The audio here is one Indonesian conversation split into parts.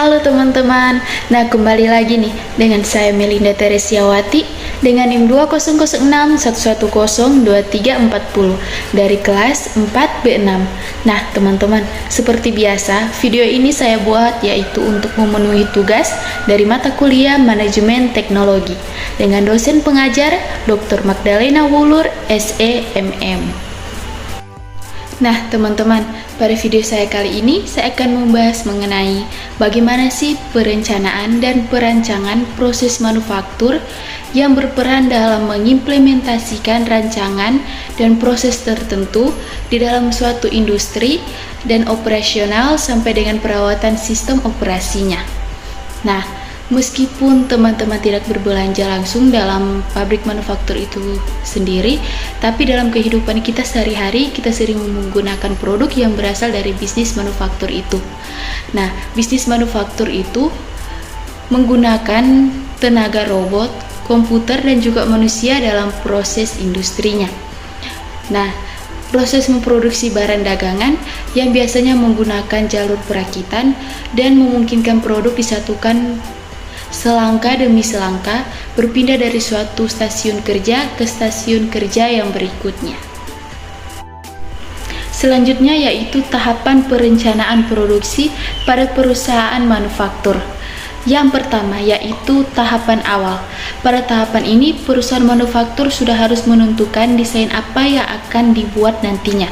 Halo teman-teman, nah kembali lagi nih dengan saya Melinda Teresiawati dengan NIM 2006110234 dari kelas 4B6. Nah teman-teman, seperti biasa video ini saya buat yaitu untuk memenuhi tugas dari mata kuliah Manajemen Teknologi dengan dosen pengajar Dr. Magdalena Wulur, SE, MM. Nah teman-teman, pada video saya kali ini saya akan membahas mengenai bagaimana sih perencanaan dan perancangan proses manufaktur yang berperan dalam mengimplementasikan rancangan dan proses tertentu di dalam suatu industri dan operasional sampai dengan perawatan sistem operasinya. Nah, meskipun teman-teman tidak berbelanja langsung dalam pabrik manufaktur itu sendiri, tapi dalam kehidupan kita sehari-hari kita sering menggunakan produk yang berasal dari bisnis manufaktur itu. Nah, bisnis manufaktur itu menggunakan tenaga robot, komputer, dan juga manusia dalam proses industrinya. Nah, proses memproduksi barang dagangan yang biasanya menggunakan jalur perakitan dan memungkinkan produk disatukan selangkah demi selangkah berpindah dari suatu stasiun kerja ke stasiun kerja yang berikutnya. Selanjutnya yaitu tahapan perencanaan produksi pada perusahaan manufaktur. Yang pertama yaitu tahapan awal. Pada tahapan ini perusahaan manufaktur sudah harus menentukan desain apa yang akan dibuat nantinya.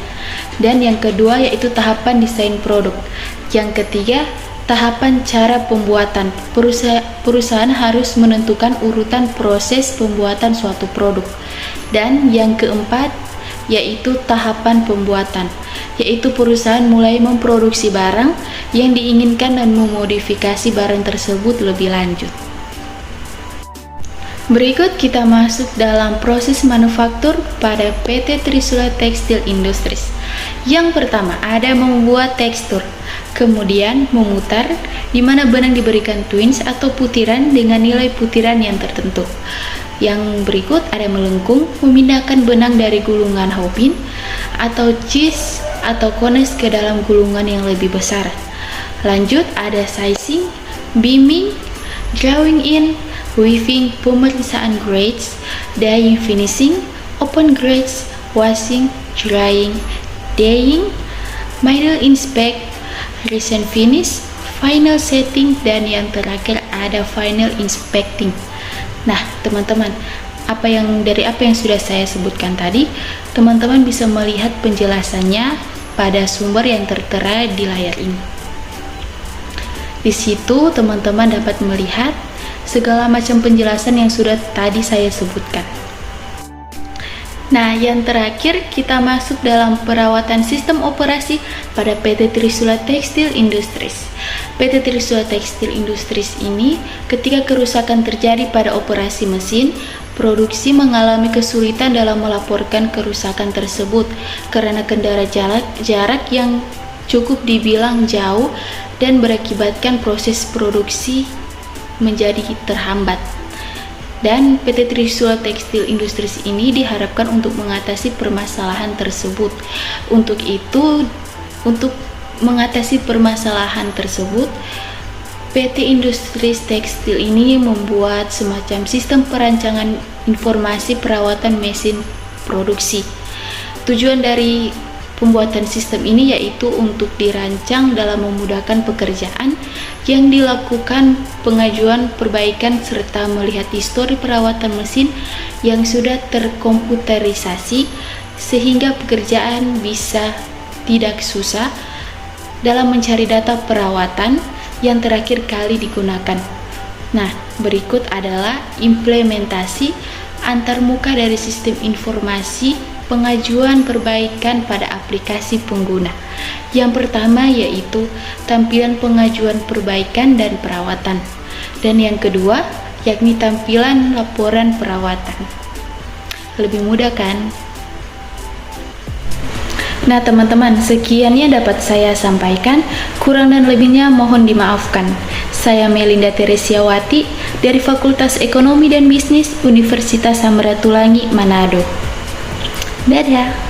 Dan yang kedua yaitu tahapan desain produk. Yang ketiga tahapan cara pembuatan. Perusahaan harus menentukan urutan proses pembuatan suatu produk. Dan yang keempat yaitu tahapan pembuatan, yaitu perusahaan mulai memproduksi barang yang diinginkan dan memodifikasi barang tersebut lebih lanjut. Berikut kita masuk dalam proses manufaktur pada PT Trisula Textile Industries. Yang pertama ada membuat tekstur, kemudian memutar, di mana benang diberikan twins atau putiran dengan nilai putiran yang tertentu. Yang berikut ada melengkung, memindahkan benang dari gulungan hobbin atau cheese atau kones ke dalam gulungan yang lebih besar. Lanjut ada sizing, beaming, drawing in, weaving, pemeriksaan grades, dyeing, finishing, open grades, washing, drying, dyeing, middle inspect, recent finish, final setting, dan yang terakhir ada final inspecting. Nah teman-teman, dari apa yang sudah saya sebutkan tadi, teman-teman bisa melihat penjelasannya pada sumber yang tertera di layar ini. Di situ teman-teman dapat melihat segala macam penjelasan yang sudah tadi saya sebutkan. Nah, yang terakhir kita masuk dalam perawatan sistem operasi pada PT Trisula Textile Industries. PT Trisula Textile Industries ini ketika kerusakan terjadi pada operasi mesin, produksi mengalami kesulitan dalam melaporkan kerusakan tersebut karena kendala jarak yang cukup dibilang jauh dan berakibatkan proses produksi menjadi terhambat. Dan PT Trisula Textile Industries ini diharapkan untuk mengatasi permasalahan tersebut. Untuk mengatasi permasalahan tersebut, PT Industries Tekstil ini membuat semacam sistem perancangan informasi perawatan mesin produksi. Tujuan dari pembuatan sistem ini yaitu untuk dirancang dalam memudahkan pekerjaan yang dilakukan, pengajuan perbaikan, serta melihat histori perawatan mesin yang sudah terkomputerisasi sehingga pekerjaan bisa tidak susah dalam mencari data perawatan yang terakhir kali digunakan. Nah, berikut adalah implementasi antarmuka dari sistem informasi pengajuan perbaikan pada aplikasi pengguna. Yang pertama yaitu tampilan pengajuan perbaikan dan perawatan. Dan yang kedua yakni tampilan laporan perawatan. Lebih mudah kan? Nah teman-teman, sekian yang dapat saya sampaikan. Kurang dan lebihnya mohon dimaafkan. Saya Melinda Teresiawati dari Fakultas Ekonomi dan Bisnis Universitas Samratulangi, Manado. Dadah.